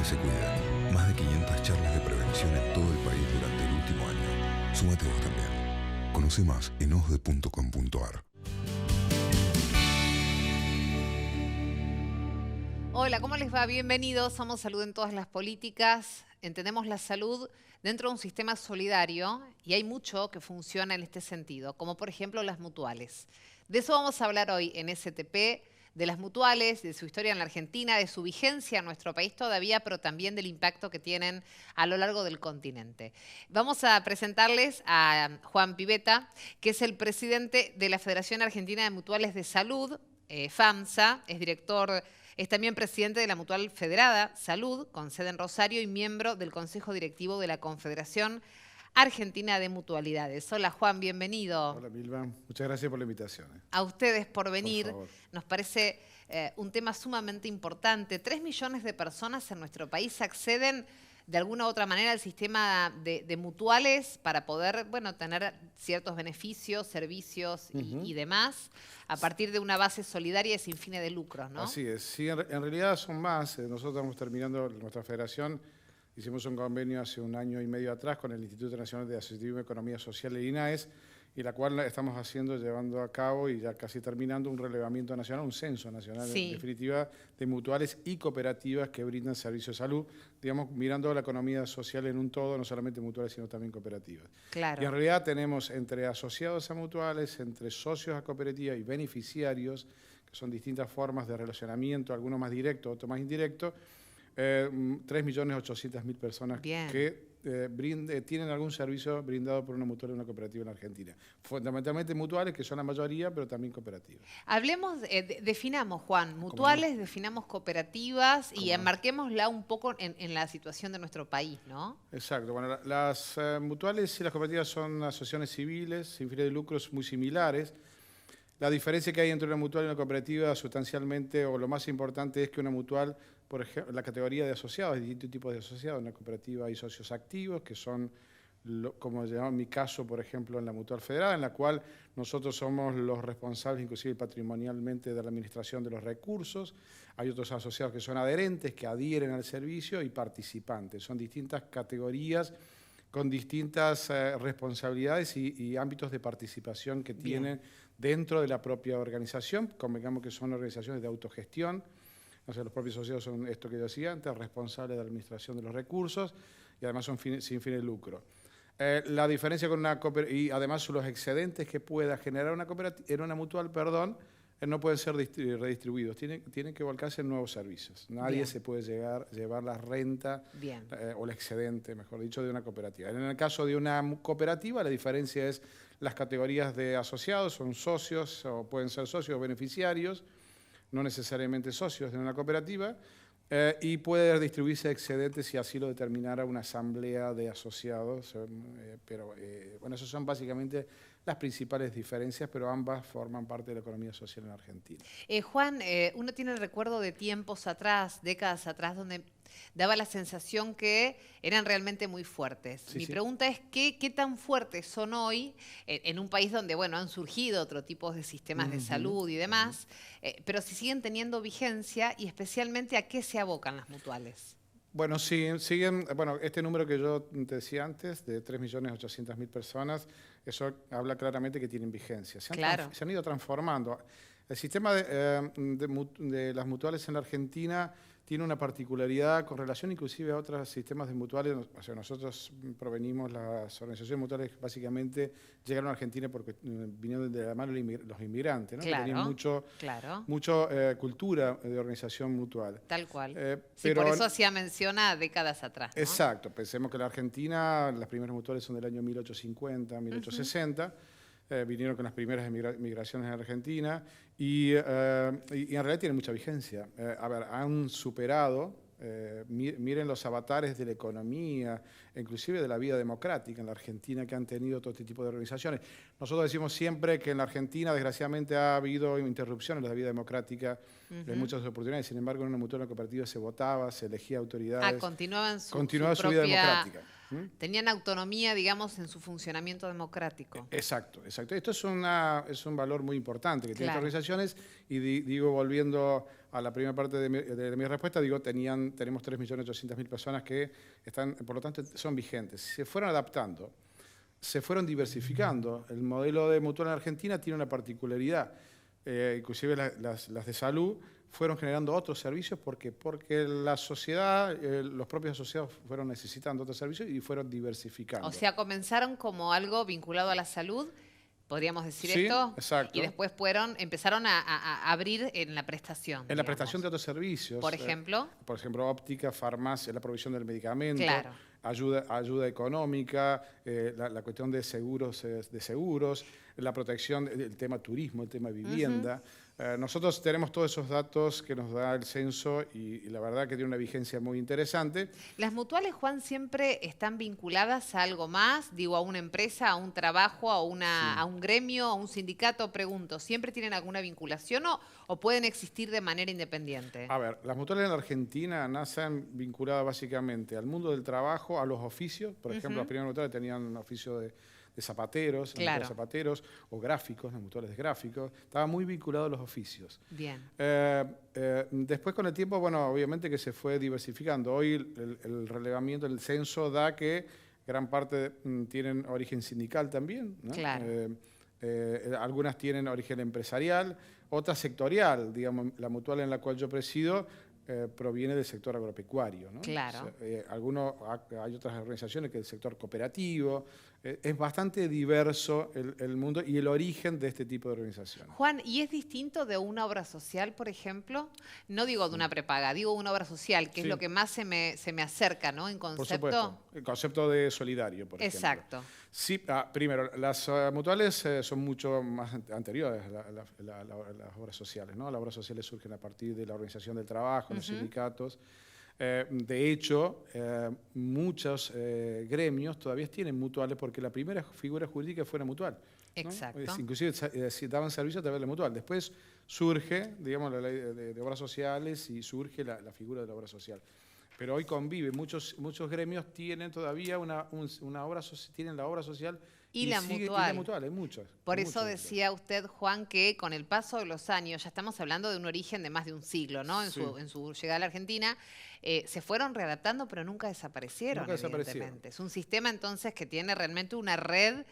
se cuide. Más de 500 charlas de prevención en todo el país durante el último año. Súmate vos también. Conoce más en osde.com.ar. Hola, ¿cómo les va? Bienvenidos. Somos Salud en todas las políticas. Entendemos la salud dentro de un sistema solidario y hay mucho que funciona en este sentido, como por ejemplo las mutuales. De eso vamos a hablar hoy en STP, de las mutuales, de su historia en la Argentina, de su vigencia en nuestro país todavía, pero también del impacto que tienen a lo largo del continente. Vamos a presentarles a Juan Pivetta, que es el presidente de la Federación Argentina de Mutuales de Salud, FAMSA, es también presidente de la Mutual Federada Salud, con sede en Rosario, y miembro del Consejo Directivo de la Confederación Argentina de Mutualidades. Hola Juan, bienvenido. Hola Milva, muchas gracias por la invitación. A ustedes por venir. Por favor. Nos parece un tema sumamente importante. 3 millones de personas en nuestro país acceden de alguna u otra manera al sistema de mutuales para poder, bueno, tener ciertos beneficios, servicios y demás, a partir de una base solidaria y sin fines de lucro, ¿no? Así es, sí, en realidad son más. Nosotros estamos terminando nuestra federación. Hicimos un convenio hace 1 año y medio atrás con el Instituto Nacional de Asociación de Economía Social, el INAES, y la cual estamos llevando a cabo y ya casi terminando un relevamiento nacional, un censo nacional, Sí. en definitiva, de mutuales y cooperativas que brindan servicios de salud, digamos, mirando la economía social en un todo, no solamente mutuales, sino también cooperativas. Claro. Y en realidad tenemos entre asociados a mutuales, entre socios a cooperativas y beneficiarios, que son distintas formas de relacionamiento, algunos más directos, otros más indirectos, 3.800.000 personas Bien. que tienen algún servicio brindado por una mutual o una cooperativa en Argentina. Fundamentalmente mutuales, que son la mayoría, pero también cooperativas. Hablemos, definamos, Juan, mutuales, definamos cooperativas y enmarquémosla un poco en la situación de nuestro país, ¿no? Exacto. Bueno, las mutuales y las cooperativas son asociaciones civiles sin fines de lucros muy similares. La diferencia que hay entre una mutual y una cooperativa sustancialmente, o lo más importante, es que una mutual, por ejemplo, la categoría de asociados, hay distintos tipos de asociados. En la cooperativa hay socios activos, que son, como llamaba en mi caso, por ejemplo, en la Mutual Federada, en la cual nosotros somos los responsables, inclusive patrimonialmente, de la administración de los recursos. Hay otros asociados que son adherentes, que adhieren al servicio, y participantes. Son distintas categorías con distintas responsabilidades y ámbitos de participación que tienen dentro de la propia organización. Convengamos que son organizaciones de autogestión. O sea, los propios socios son esto que yo decía antes, responsables de la administración de los recursos, y además son sin fines de lucro. La diferencia con una cooperativa, y además los excedentes que pueda generar una cooperativa, en una mutual, no pueden ser redistribuidos, tienen que volcarse en nuevos servicios. Nadie se puede llevar la renta o el excedente, mejor dicho, de una cooperativa. En el caso de una cooperativa, la diferencia es las categorías de asociados, son socios o pueden ser socios o beneficiarios, no necesariamente socios de una cooperativa, y puede distribuirse excedentes si así lo determinara una asamblea de asociados, bueno, esas son básicamente las principales diferencias, pero ambas forman parte de la economía social en Argentina. Juan, uno tiene el recuerdo de tiempos atrás, décadas atrás, donde daba la sensación que eran realmente muy fuertes. Mi pregunta es, ¿qué tan fuertes son hoy en un país donde, bueno, han surgido otro tipo de sistemas de salud y demás, pero si siguen teniendo vigencia, y especialmente a qué se abocan las mutuales? Bueno, este número que yo te decía antes, de 3.800.000 personas, eso habla claramente que tienen vigencia. Se han ido transformando. El sistema de las mutuales en la Argentina tiene una particularidad con relación inclusive a otros sistemas de mutuales. O sea, nosotros provenimos, las organizaciones mutuales básicamente llegaron a Argentina porque vinieron de la mano los inmigrantes, ¿no? Que tenían mucha cultura de organización mutual. Tal cual. Sí, por eso hacía mención a décadas atrás, ¿no? Exacto. Pensemos que la Argentina, las primeras mutuales son del año 1850, 1860. Vinieron con las primeras migraciones en Argentina y en realidad tienen mucha vigencia. Han superado, miren los avatares de la economía, inclusive de la vida democrática en la Argentina, que han tenido todo este tipo de organizaciones. Nosotros decimos siempre que en la Argentina, desgraciadamente, ha habido interrupciones en la vida democrática de muchas oportunidades. Sin embargo, en una mutual cooperativa se votaba, se elegía autoridades. Continuaban su vida propia... democrática. Tenían autonomía, digamos, en su funcionamiento democrático. Exacto, exacto. Esto es un valor muy importante que tienen estas Claro. organizaciones y digo, volviendo a la primera parte de mi respuesta, digo, tenemos 3.800.000 personas que están, por lo tanto, son vigentes. Se fueron adaptando, se fueron diversificando. El modelo de mutual en Argentina tiene una particularidad, inclusive las de salud, fueron generando otros servicios porque la sociedad, los propios asociados fueron necesitando otros servicios y fueron diversificando. O sea, comenzaron como algo vinculado a la salud, podríamos decir Sí, esto, exacto. y después empezaron a abrir en la prestación. En la prestación de otros servicios. Por ejemplo. Por ejemplo, óptica, farmacia, la provisión del medicamento, Claro. ayuda económica, la cuestión de seguros, la protección, el tema turismo, el tema vivienda. Nosotros tenemos todos esos datos que nos da el censo y la verdad que tiene una vigencia muy interesante. ¿Las mutuales, Juan, siempre están vinculadas a algo más? Digo, a una empresa, a un trabajo, a un gremio, a un sindicato, pregunto. ¿Siempre tienen alguna vinculación o pueden existir de manera independiente? A ver, las mutuales en la Argentina nacen vinculadas básicamente al mundo del trabajo, a los oficios. Por ejemplo, las primeras mutuales tenían un oficio de zapateros, Claro. zapateros, o gráficos, las mutuales de gráficos. Estaba muy vinculado a los oficios. Bien. Después, con el tiempo, bueno, obviamente que se fue diversificando. Hoy el relevamiento, el censo da que gran parte tienen origen sindical también, ¿no? Claro. Algunas tienen origen empresarial, otras sectorial. Digamos, la mutual en la cual yo presido proviene del sector agropecuario, ¿no? Claro. Hay otras organizaciones que del sector cooperativo. Es bastante diverso el mundo y el origen de este tipo de organizaciones. Juan, ¿y es distinto de una obra social, por ejemplo? No digo de una prepaga, digo una obra social, que es Sí. lo que más se me acerca, ¿no? En Por concepto. supuesto. El concepto de solidario, por ejemplo. Exacto. Sí, primero, las mutuales son mucho más anteriores a las obras sociales, ¿no? Las obras sociales surgen a partir de la organización del trabajo, los sindicatos. De hecho, muchos gremios todavía tienen mutuales porque la primera figura jurídica fue una mutual, ¿no? Exacto. Inclusive daban servicio a través de la mutual. Después surge, digamos, la ley de obras sociales y surge la figura de la obra social. Pero hoy convive, muchos gremios tienen todavía una obra tienen la obra social Y la Y mutual. la mutual, hay muchas. Por hay eso muchas. decía usted, Juan, que con el paso de los años, ya estamos hablando de un origen de más de un siglo, ¿no? En Sí. su llegada a la Argentina, se fueron readaptando, pero nunca desaparecieron, Nunca desaparecieron. evidentemente. Es un sistema entonces que tiene realmente una red,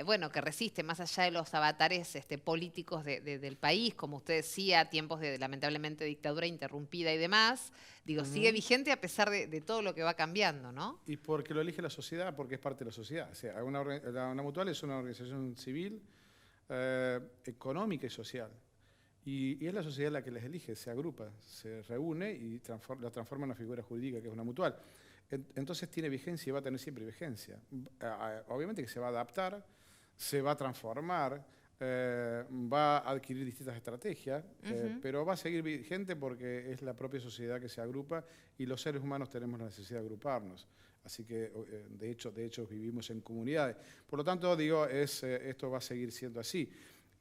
bueno, que resiste más allá de los avatares políticos del país, como usted decía, tiempos de lamentablemente dictadura interrumpida y demás. Digo, sigue vigente a pesar de todo lo que va cambiando, ¿no? Y porque lo elige la sociedad, porque es parte de la sociedad. O sea, una mutual es una organización civil, económica y social. Y es la sociedad la que les elige, se agrupa, se reúne y la transforma en una figura jurídica que es una mutual. Entonces tiene vigencia y va a tener siempre vigencia. Obviamente que se va a adaptar, se va a transformar, va a adquirir distintas estrategias, pero va a seguir vigente porque es la propia sociedad que se agrupa y los seres humanos tenemos la necesidad de agruparnos. Así que, de hecho vivimos en comunidades. Por lo tanto, digo, esto va a seguir siendo así.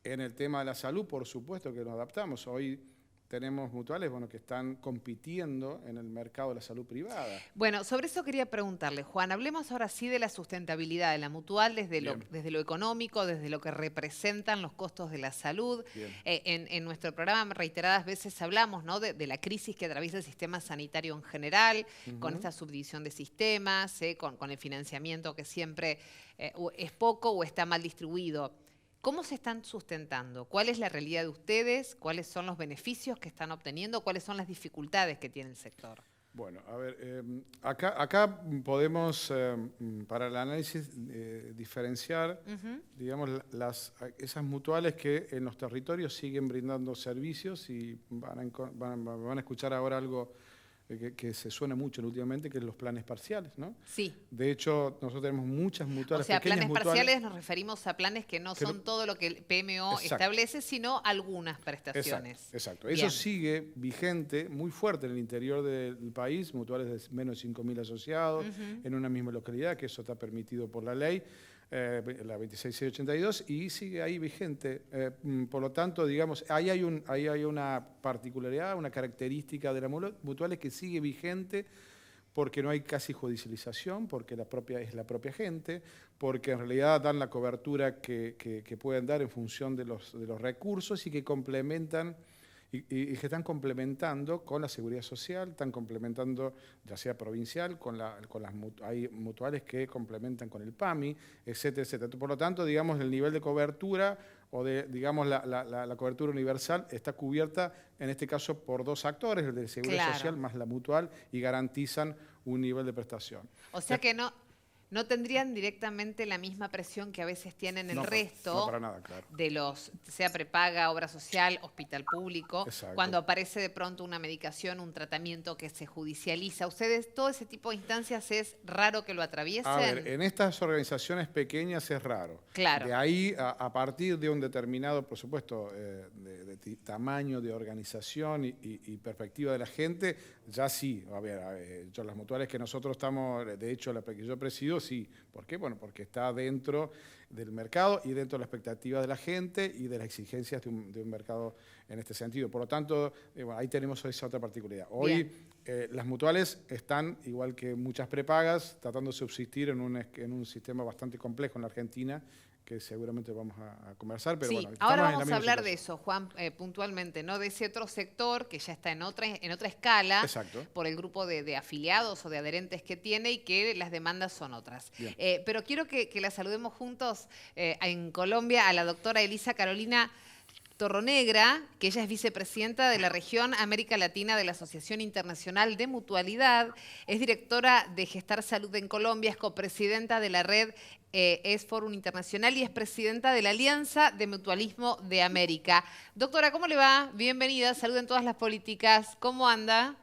En el tema de la salud, por supuesto que nos adaptamos. Hoy tenemos mutuales que están compitiendo en el mercado de la salud privada. Bueno, sobre eso quería preguntarle, Juan. Hablemos ahora sí de la sustentabilidad de la mutual desde lo económico, desde lo que representan los costos de la salud. En nuestro programa reiteradas veces hablamos, ¿no? de la crisis que atraviesa el sistema sanitario en general, con esta subdivisión de sistemas, con el financiamiento que siempre es poco o está mal distribuido. ¿Cómo se están sustentando? ¿Cuál es la realidad de ustedes? ¿Cuáles son los beneficios que están obteniendo? ¿Cuáles son las dificultades que tiene el sector? Bueno, a ver, acá podemos, para el análisis, diferenciar, digamos, esas mutuales que en los territorios siguen brindando servicios y van a escuchar ahora algo que se suena mucho últimamente, que es los planes parciales, ¿no? Sí. De hecho, nosotros tenemos muchas mutuales, O sea, pequeñas planes mutuales. parciales nos referimos a planes que no son todo lo que el PMO Exacto. establece, sino algunas prestaciones. Exacto. Bien. Eso sigue vigente, muy fuerte en el interior del país, mutuales de menos de 5.000 asociados, en una misma localidad, que eso está permitido por la ley, la 26682, y sigue ahí vigente. Por lo tanto, digamos, ahí hay una particularidad, una característica de las mutuales que sigue vigente, porque no hay casi judicialización, porque es la propia gente, porque en realidad dan la cobertura que pueden dar en función de los recursos y que complementan y que están complementando con la seguridad social, están complementando ya sea provincial, hay mutuales que complementan con el PAMI, etcétera, etcétera. Por lo tanto, digamos, el nivel de cobertura o digamos, la cobertura universal está cubierta, en este caso, por dos actores, el de seguridad social más la mutual, y garantizan un nivel de prestación. O sea que no tendrían directamente la misma presión que a veces tienen el resto no, para nada, claro. de los, sea prepaga, obra social, hospital público, Exacto. Cuando aparece de pronto una medicación, un tratamiento que se judicializa. ¿Ustedes todo ese tipo de instancias es raro que lo atraviesen? A ver, en estas organizaciones pequeñas es raro. Claro. De ahí, a partir de un determinado, por supuesto, de tamaño de organización y perspectiva de la gente, ya sí. A ver, las mutuales que nosotros estamos, de hecho, la que yo presido, sí. ¿Por qué? Bueno, porque está dentro del mercado y dentro de la expectativa de la gente y de las exigencias de un mercado en este sentido. Por lo tanto, bueno, ahí tenemos esa otra particularidad. Hoy las mutuales están, igual que muchas prepagas, tratando de subsistir en un sistema bastante complejo en la Argentina, que seguramente vamos a conversar. Pero sí, bueno, ahora vamos a hablar de eso, Juan, puntualmente, ¿no? De ese otro sector que ya está en otra escala. Exacto. Por el grupo de afiliados o de adherentes que tiene y que las demandas son otras. Pero quiero que la saludemos juntos en Colombia a la doctora Elisa Carolina Torronegra, que ella es vicepresidenta de la región América Latina de la Asociación Internacional de Mutualidad, es directora de Gestar Salud en Colombia, es copresidenta de la red Es Fórum Internacional y es presidenta de la Alianza de Mutualismo de América. Doctora, ¿cómo le va? Bienvenida, salud en todas las políticas. ¿Cómo anda?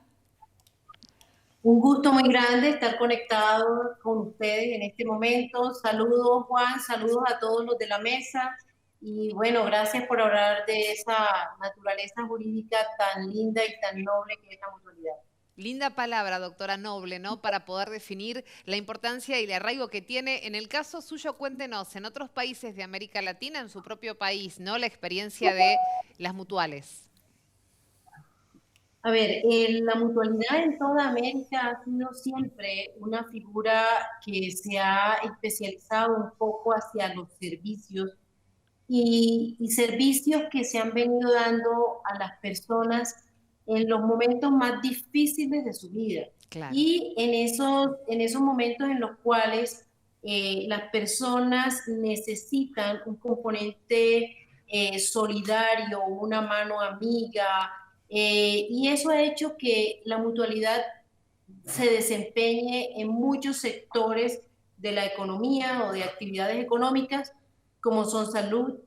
Un gusto muy grande estar conectado con ustedes en este momento. Saludos, Juan, saludos a todos los de la mesa. Y bueno, gracias por hablar de esa naturaleza jurídica tan linda y tan noble que es la mutualidad. Linda palabra, doctora, noble, ¿no? Para poder definir la importancia y el arraigo que tiene. En el caso suyo, cuéntenos, en otros países de América Latina, en su propio país, ¿no? La experiencia de las mutuales. A ver, la mutualidad en toda América ha sido siempre una figura que se ha especializado un poco hacia los servicios y servicios que se han venido dando a las personas en los momentos más difíciles de su vida. Claro. Y en esos momentos en los cuales las personas necesitan un componente solidario, una mano amiga, y eso ha hecho que la mutualidad se desempeñe en muchos sectores de la economía o de actividades económicas, como son salud,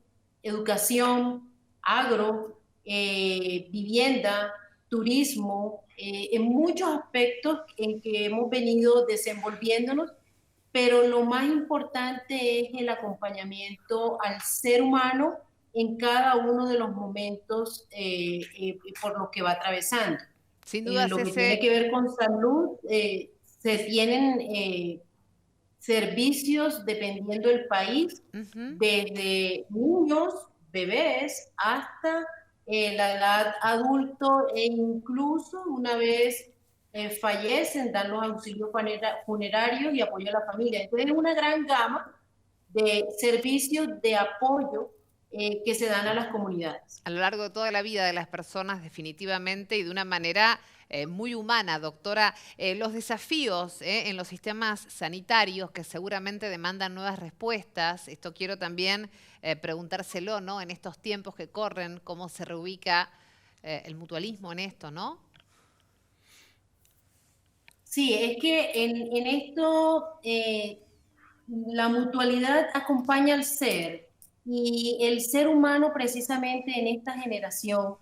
educación, agro, vivienda, turismo, en muchos aspectos en que hemos venido desenvolviéndonos, pero lo más importante es el acompañamiento al ser humano en cada uno de los momentos por los que va atravesando. Sin duda, lo que tiene que ver con salud, se tienen servicios dependiendo del país, desde niños, bebés, hasta la edad adulto, e incluso una vez fallecen, dan los auxilios funerarios y apoyo a la familia. Entonces es una gran gama de servicios de apoyo que se dan a las comunidades. A lo largo de toda la vida de las personas, definitivamente, y de una manera muy humana, doctora. Los desafíos en los sistemas sanitarios que seguramente demandan nuevas respuestas, esto quiero también preguntárselo, ¿no? En estos tiempos que corren, ¿cómo se reubica el mutualismo en esto, no? Sí, es que en esto la mutualidad acompaña al ser, y el ser humano precisamente en esta generación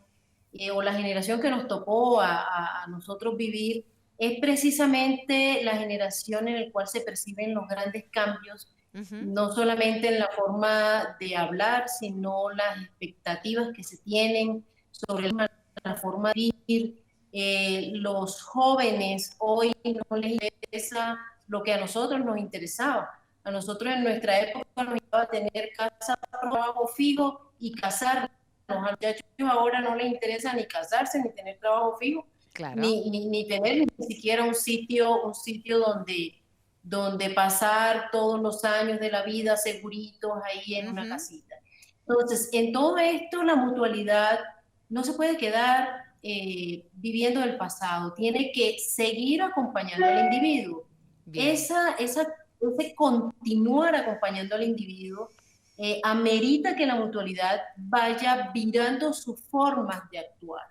o la generación que nos tocó a nosotros vivir, es precisamente la generación en la cual se perciben los grandes cambios, no solamente en la forma de hablar, sino las expectativas que se tienen sobre la forma de vivir. Los jóvenes hoy no les interesa lo que a nosotros nos interesaba. A nosotros en nuestra época nos iba a tener casa, trabajo fijo y casarnos. A los muchachos ahora no les interesa ni casarse, ni tener trabajo fijo, Claro. ni tener ni siquiera un sitio donde pasar todos los años de la vida seguritos ahí en una casita. Entonces, en todo esto la mutualidad no se puede quedar viviendo del pasado, tiene que seguir acompañando al individuo. Ese continuar acompañando al individuo amerita que la mutualidad vaya virando sus formas de actuar,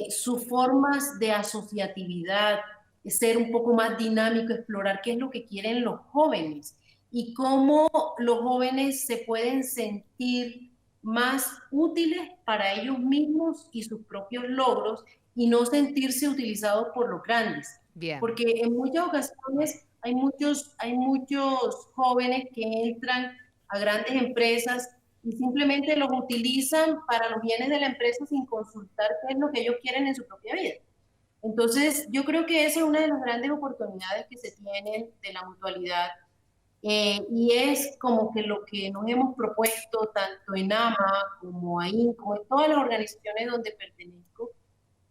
sus formas de asociatividad, ser un poco más dinámico, explorar qué es lo que quieren los jóvenes y cómo los jóvenes se pueden sentir más útiles para ellos mismos y sus propios logros y no sentirse utilizados por los grandes. Porque en muchas ocasiones hay muchos jóvenes que entran a grandes empresas y simplemente los utilizan para los bienes de la empresa sin consultar qué es lo que ellos quieren en su propia vida. Entonces, yo creo que esa es una de las grandes oportunidades que se tienen de la mutualidad y es como que lo que nos hemos propuesto tanto en AMA como en como en todas las organizaciones donde pertenezco,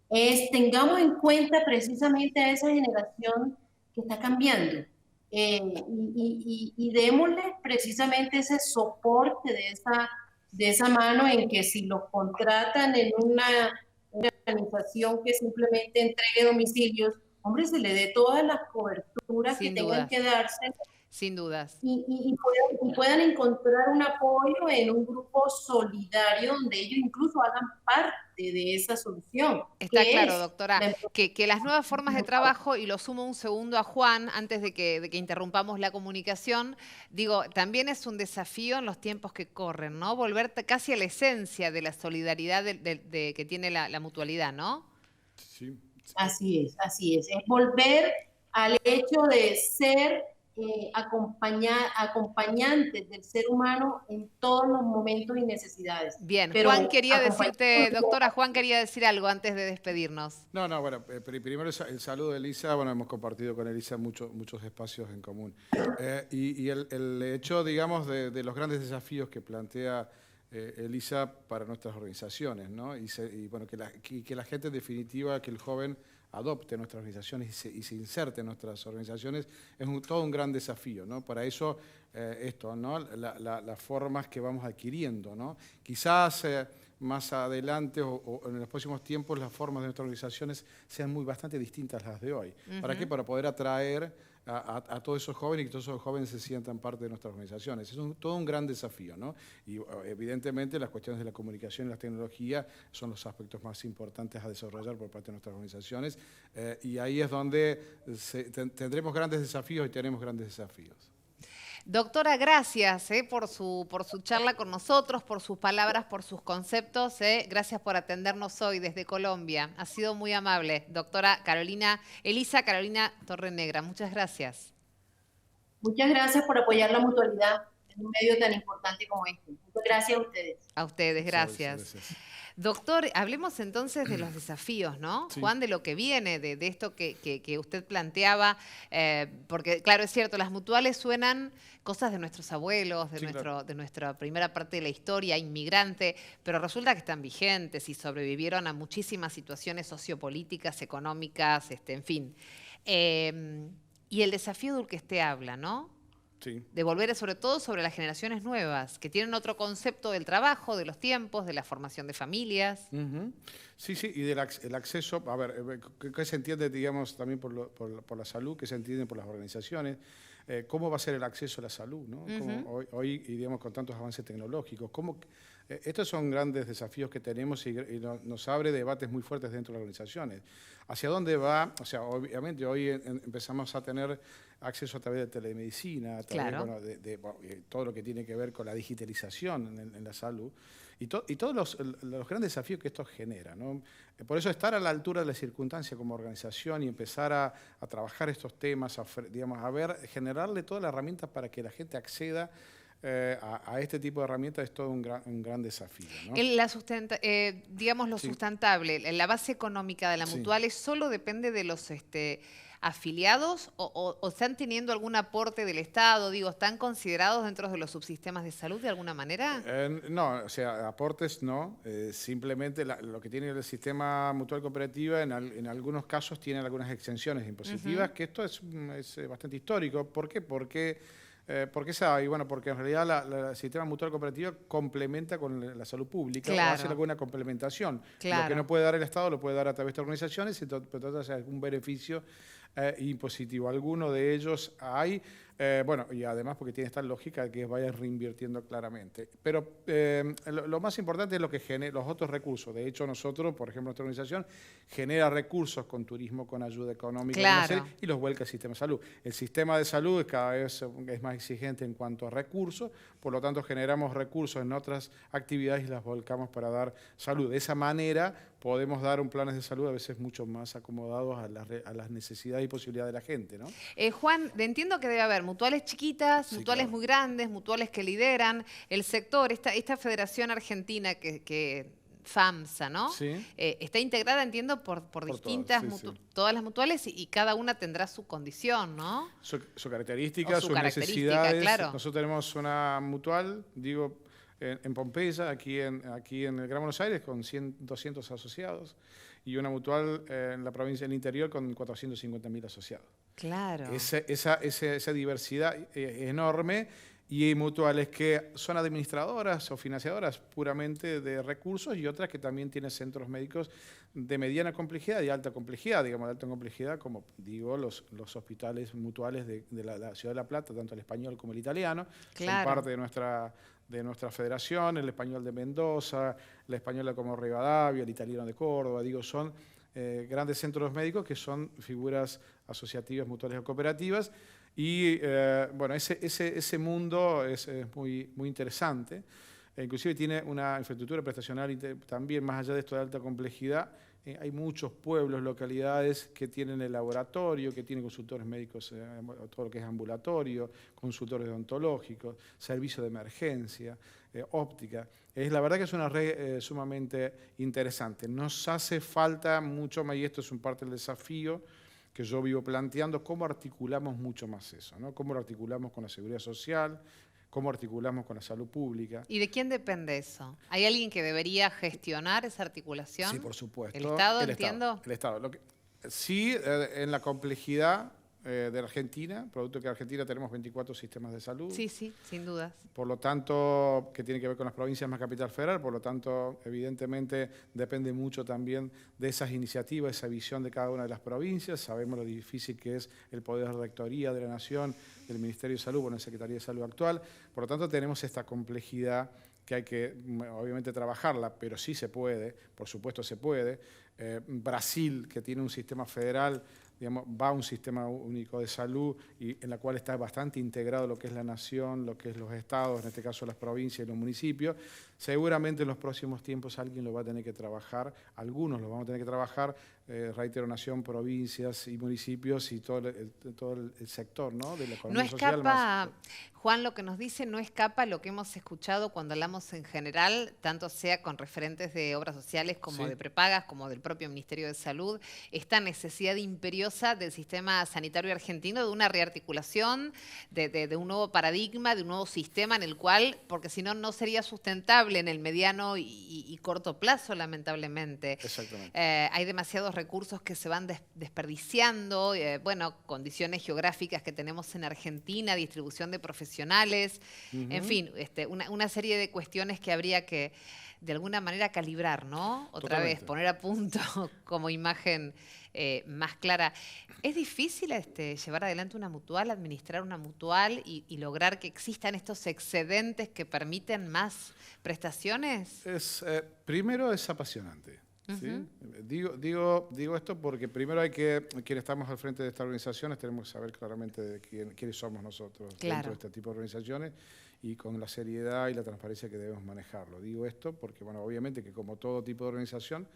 es tengamos en cuenta precisamente a esa generación que está cambiando y démosle precisamente ese soporte de esa mano en que si los contratan en una organización que simplemente entregue domicilios, hombre, se le dé todas las coberturas que tengan que darse. Sin dudas. Y puedan encontrar un apoyo en un grupo solidario donde ellos incluso hagan parte de esa solución. Está claro, doctora, que las nuevas formas de trabajo, y lo sumo un segundo a Juan, antes de que interrumpamos la comunicación, digo, también es un desafío en los tiempos que corren, ¿no? Volver casi a la esencia de la solidaridad que tiene la mutualidad, ¿no? Sí. Así es. Es volver al hecho de ser acompañantes del ser humano en todos los momentos y necesidades. Bien, pero Juan quería decirte, doctora, Juan quería decir algo antes de despedirnos. No, bueno, primero el saludo de Elisa, bueno, hemos compartido con Elisa muchos espacios en común. Y el hecho, digamos, de los grandes desafíos que plantea Elisa para nuestras organizaciones, ¿no? Y bueno, que la gente en definitiva, que el joven adopte nuestras organizaciones y se inserte en nuestras organizaciones, es todo un gran desafío, ¿no? Para eso, ¿no? Las formas que vamos adquiriendo, ¿no? Quizás más adelante o en los próximos tiempos las formas de nuestras organizaciones sean bastante distintas a las de hoy. ¿Para qué? Para poder atraer a todos esos jóvenes y que todos esos jóvenes se sientan parte de nuestras organizaciones. Es todo un gran desafío, ¿no? Y evidentemente las cuestiones de la comunicación y la tecnología son los aspectos más importantes a desarrollar por parte de nuestras organizaciones y ahí es donde tendremos grandes desafíos y tenemos grandes desafíos. Doctora, gracias por su charla con nosotros, por sus palabras, por sus conceptos. Gracias por atendernos hoy desde Colombia. Ha sido muy amable. Doctora Elisa Carolina Torrenegra, muchas gracias. Muchas gracias por apoyar la mutualidad en un medio tan importante como este. Muchas gracias a ustedes. A ustedes, gracias. Doctor, hablemos entonces de los desafíos, ¿no? Sí. Juan, de lo que viene, de esto que usted planteaba, porque claro, es cierto, las mutuales suenan cosas de nuestros abuelos, de nuestra primera parte de la historia, inmigrante, pero resulta que están vigentes y sobrevivieron a muchísimas situaciones sociopolíticas, económicas, en fin. Y el desafío del que usted habla, ¿no? Sí. De volver sobre todo sobre las generaciones nuevas, que tienen otro concepto del trabajo, de los tiempos, de la formación de familias. Sí, y del acceso, a ver, ¿qué se entiende, digamos, también por la salud? ¿Qué se entiende por las organizaciones? ¿Cómo va a ser el acceso a la salud, ¿no? Hoy, digamos, con tantos avances tecnológicos, estos son grandes desafíos que tenemos y nos abre debates muy fuertes dentro de las organizaciones. ¿Hacia dónde va? O sea, obviamente hoy empezamos a tener acceso a través de telemedicina, a través de todo lo que tiene que ver con la digitalización en la salud. y todos los grandes desafíos que esto genera, ¿no? Por eso estar a la altura de la circunstancia como organización y empezar a trabajar estos temas, digamos, generarle todas las herramientas para que la gente acceda a este tipo de herramientas es todo un gran desafío, ¿no? Digamos lo Sí. sustentable, la base económica de la Sí. Mutuales solo depende de los afiliados o están teniendo algún aporte del Estado, digo, ¿están considerados dentro de los subsistemas de salud de alguna manera? No, o sea, aportes no, simplemente lo que tiene el sistema mutual cooperativa en algunos casos tiene algunas exenciones impositivas, que esto es bastante histórico. ¿Por qué? Porque sabe, bueno, porque en realidad el sistema mutual cooperativa complementa con la salud pública, o hace alguna complementación. Claro. Lo que no puede dar el Estado lo puede dar a través de organizaciones, entonces hay un beneficio impositivo. Alguno de ellos hay, bueno, y además porque tiene esta lógica que vaya reinvirtiendo claramente. Pero lo más importante es lo que genera los otros recursos. De hecho, nosotros, por ejemplo, nuestra organización genera recursos con turismo, con ayuda económica, y los vuelca al sistema de salud. El sistema de salud cada vez es más exigente en cuanto a recursos, por lo tanto generamos recursos en otras actividades y las volcamos para dar salud. De esa manera podemos dar un planes de salud a veces mucho más acomodados a las necesidades y posibilidades de la gente, ¿no? Juan, entiendo que debe haber mutuales chiquitas, Sí, mutuales claro. muy grandes, mutuales que lideran el sector, esta federación argentina que FAMSA, ¿no? Sí. Está integrada, entiendo, por distintas, todas, sí. todas las mutuales y cada una tendrá su condición, ¿no? Su característica, O su sus característica, necesidades. claro. Nosotros tenemos una mutual, digo, en Pompeya, aquí en el Gran Buenos Aires, con 200 asociados, y una mutual en la provincia del interior con 450.000 asociados. Claro. Esa diversidad enorme, y hay mutuales que son administradoras o financiadoras puramente de recursos y otras que también tienen centros médicos de mediana complejidad y alta complejidad, digamos de alta complejidad, como digo, los hospitales mutuales de la Ciudad de La Plata, tanto el español como el italiano, Claro. son parte de nuestra federación, el español de Mendoza, la española como Rivadavia, el italiano de Córdoba, digo, son grandes centros médicos que son figuras asociativas, mutuales o cooperativas. Y bueno, ese mundo es muy interesante. Inclusive tiene una infraestructura prestacional también, más allá de esto de alta complejidad. Hay muchos pueblos, localidades que tienen el laboratorio, que tienen consultores médicos, todo lo que es ambulatorio, consultores odontológicos, servicio de emergencia, óptica. La verdad que es una red sumamente interesante. Nos hace falta mucho más, y esto es un parte del desafío que yo vivo planteando, cómo articulamos mucho más eso, ¿no? Cómo lo articulamos con la seguridad social, cómo articulamos con la salud pública. ¿Y de quién depende eso? ¿Hay alguien que debería gestionar esa articulación? Sí, por supuesto. ¿El Estado, entiendo? El Estado. Sí, en la complejidad de la Argentina, producto que en Argentina tenemos 24 sistemas de salud. Sí, sin dudas. Por lo tanto, que tiene que ver con las provincias más capital federal, por lo tanto, evidentemente, depende mucho también de esas iniciativas, esa visión de cada una de las provincias. Sabemos lo difícil que es el poder de rectoría de la Nación, del Ministerio de Salud, bueno, la Secretaría de Salud actual. Por lo tanto, tenemos esta complejidad que hay que, obviamente, trabajarla, pero sí se puede, por supuesto se puede. Brasil, que tiene un sistema federal, digamos, va a un sistema único de salud y en la cual está bastante integrado lo que es la nación, lo que es los estados, en este caso las provincias y los municipios. Seguramente en los próximos tiempos alguien lo va a tener que trabajar, algunos lo vamos a tener que trabajar, reitero, nación, provincias y municipios y todo el sector, ¿no? De la economía No social. escapa, Juan, lo que nos dice no escapa lo que hemos escuchado cuando hablamos en general, tanto sea con referentes de obras sociales como de prepagas, como del propio Ministerio de Salud, esta necesidad imperiosa del sistema sanitario argentino de una rearticulación, de un nuevo paradigma, de un nuevo sistema en el cual, porque si no, no sería sustentable en el mediano y corto plazo, lamentablemente. Exactamente. Hay demasiados recursos que se van desperdiciando, bueno, condiciones geográficas que tenemos en Argentina, distribución de profesionales, en fin, una serie de cuestiones que habría que de alguna manera calibrar, ¿no? Otra vez, poner a punto como imagen más clara. ¿Es difícil llevar adelante una mutual, administrar una mutual y lograr que existan estos excedentes que permiten más prestaciones? Primero es apasionante. ¿sí? Digo esto porque primero hay que, quienes estamos al frente de estas organizaciones, tenemos que saber claramente de quiénes somos nosotros dentro de este tipo de organizaciones y con la seriedad y la transparencia que debemos manejarlo. Digo esto porque, bueno, obviamente que como todo tipo de organización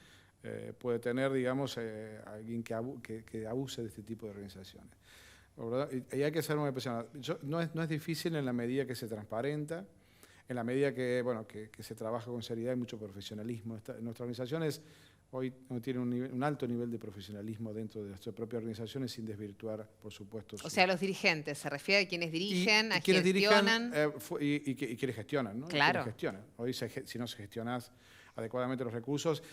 puede tener, digamos, alguien que abuse de este tipo de organizaciones. ¿Verdad? Y hay que ser muy profesional. No es difícil en la medida que se transparenta, en la medida que, bueno, que se trabaja con seriedad y mucho profesionalismo. Nuestra organización hoy tiene un alto nivel de profesionalismo dentro de nuestra propia organización sin desvirtuar, por supuesto. O sea, los dirigentes, se refiere a quienes dirigen, a quienes gestionan. Y quienes gestionan, ¿no? Claro. Quienes gestionan. Hoy, si no se gestionas adecuadamente los recursos,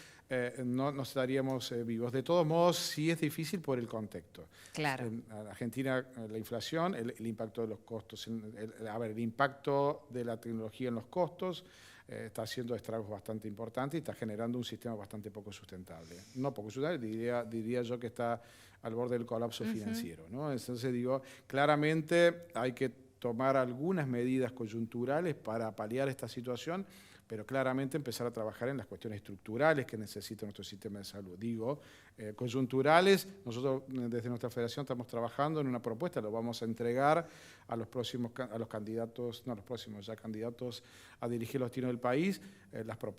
no estaríamos vivos. De todos modos, sí es difícil por el contexto. Claro. En Argentina, la inflación, el impacto de los costos, el impacto de la tecnología en los costos está haciendo estragos bastante importantes y está generando un sistema bastante poco sustentable. No poco sustentable, diría yo que está al borde del colapso financiero, ¿no? Entonces digo, claramente hay que tomar algunas medidas coyunturales para paliar esta situación, pero claramente empezar a trabajar en las cuestiones estructurales que necesita nuestro sistema de salud. Digo, coyunturales, nosotros desde nuestra federación estamos trabajando en una propuesta, lo vamos a entregar a los candidatos, no a los próximos, ya candidatos a dirigir los destinos del país,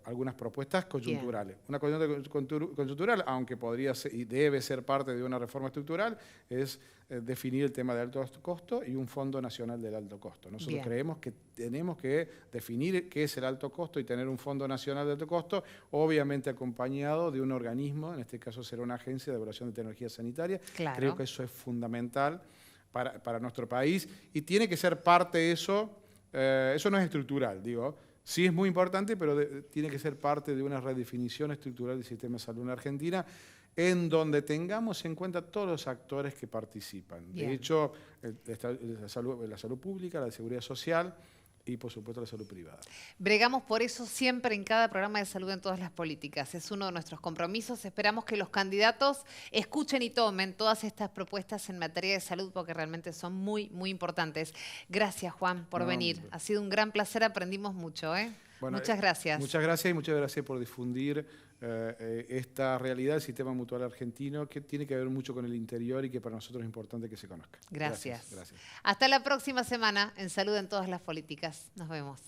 algunas propuestas coyunturales. Una coyuntural, aunque podría ser y debe ser parte de una reforma estructural, es definir el tema de alto costo y un Fondo Nacional del Alto Costo. Nosotros creemos que tenemos que definir qué es el alto costo y tener un Fondo Nacional de Alto Costo, obviamente acompañado de un organismo, en este caso será una agencia de evaluación de tecnología sanitaria. Claro. Creo que eso es fundamental para nuestro país y tiene que ser parte de eso. Eso no es estructural, digo. Sí es muy importante, pero tiene que ser parte de una redefinición estructural del sistema de salud en Argentina, en donde tengamos en cuenta todos los actores que participan. Bien. De hecho, la salud pública, la seguridad social y, por supuesto, la salud privada. Bregamos por eso siempre en cada programa de salud en todas las políticas. Es uno de nuestros compromisos. Esperamos que los candidatos escuchen y tomen todas estas propuestas en materia de salud porque realmente son muy, muy importantes. Gracias, Juan, por venir. Ha sido un gran placer, aprendimos mucho. Bueno, muchas gracias. Muchas gracias por difundir esta realidad del sistema mutual argentino que tiene que ver mucho con el interior y que para nosotros es importante que se conozca. Gracias. Gracias. Hasta la próxima semana en Salud en todas las políticas. Nos vemos.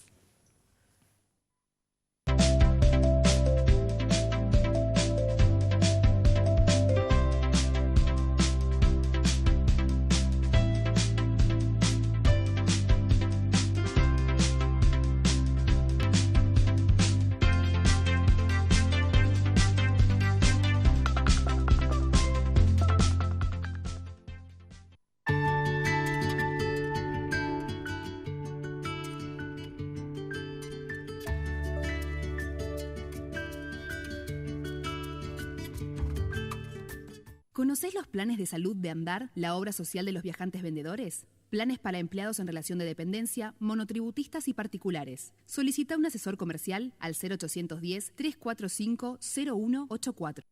¿Conocés los planes de salud de Andar, la obra social de los viajantes vendedores? Planes para empleados en relación de dependencia, monotributistas y particulares. Solicita un asesor comercial al 0810-345-0184.